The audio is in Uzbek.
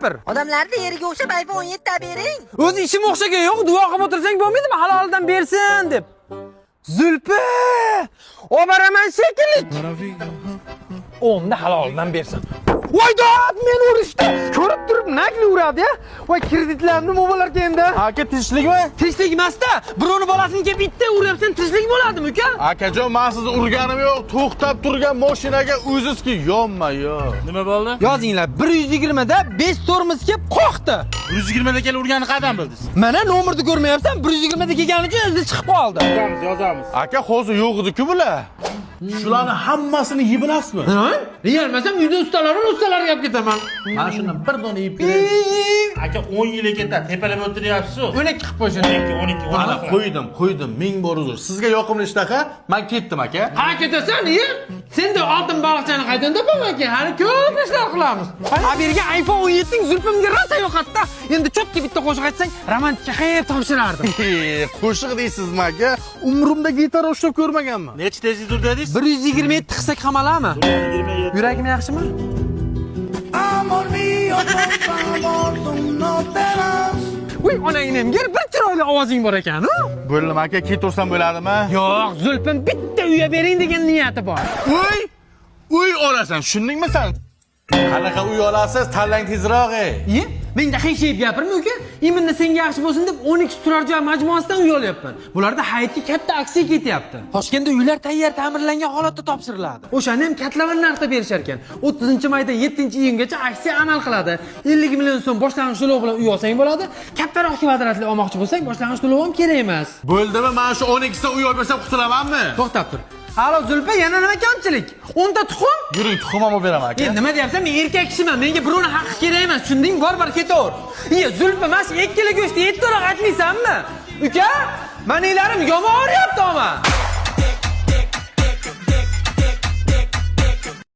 gapir. Odamlarni yeriga o'xshab iPhone 17 ta bering. O'zi ishim o'xshagan yo'q, duo qilib o'tirsang bo'lmaydimi? Halolidan bersin deb. Zulfi! Obaraman shekilli. Onda halolidan bersin. Voy dod, men urishdi. Ko'rib turib, nagli uradi ya. Voy kreditlarni mo'malarga endi. Aka tinchlikmi? Tinchlik emas-da. Birovni bolasini kelib bitta uryapsan, tinchlik bo'ladimi, uka? Akajon, men sizni urganim yo'q. To'xtab turgan mashinaga o'zizki yonma, yo. Nima bo'ldi? Yozinglar, 120 da 5 tormoz kelib qo'qdi. 120 da kelib urganini qadam bildingiz? Mana nomerni ko'rmayapsan, 120 da kelgani uchun o'zi chiqib qoldi. Yozamiz. Aka, hozir yo'q edi-ku bular. Shularni hammasini yeb bilasizmi? Ha? Yeyolmasam uyda ustalarga olib ketaman. Mana shundan bir dona yeb bering. Aka 10 yil ketadi, tepalab o'tiryapsiz-ku. 12 qilib qo'ysin. 12. Mana qo'ydim. Ming bor uzr. Sizga yoqimli ishtaqa, men ketdim aka. Ha, ketasan, Senda oltin baliqchani qaydan topaman aka? Hali ko'p ishlar qilamiz. Ha, berga iPhone 17 ning Zulfimga rosa yo'qotdi. Endi cho'tga bitta qo'shiq aytsang, romantika qilib topshirardim. Qo'shiq deysizmi aka? Umrimda gitara ushlab ko'rmaganman. Necha tezlik ur dedingiz? 127 qilsak qamalami? 127. Yuragim yaxshimi? Amor mío, por favor, tú no te vas. Voy, onangnemga bir chiroyli ovozing bor ekan-ku. Bo'ldim aka, ketaversam bo'ladimi? Yo'q, Zulfim bitta uyga bering degan niyati bor. Uy olasan, tushundingmi sen? Qanaqa uy olasiz, tanlang tezroq ey. Menga qiyshayib gapirma uka. Endi senga yaxshi bo'lsin deb 12 turar joy majmuasidan uy olyapman. Bularda hayotga katta aksiya ketyapti. Toshkentda uylar tayyor ta'mirlangan holatda topshiriladi. O'shani ham katlavan narxda berishar ekan. 30-maydan 7-iyungacha aksiya amal qiladi. 50 million so'm boshlang'ich to'lov bilan uy olsang bo'ladi. Kattaroq kvadratli olmoqchi bo'lsang, boshlang'ich to'lov ham kerak emas. Bo'ldimi? Mana shu 12 ta uy olib bersam qutulamanmi? To'xtab tur. Halo Zulfi, yana nima kamchilik? 10 ta tuxum? Yuring, tuxum olib beraman aka. Nima deyapsan? Men erkak kishiman. Menga birovni haqqi kerak emas. Tushunding? Bor ketaver. Zulfi, mana shu 2 kilo go'shtni 7 to'roq aytmaysanmi? Uka, meninglarim yomon oryapti, ama.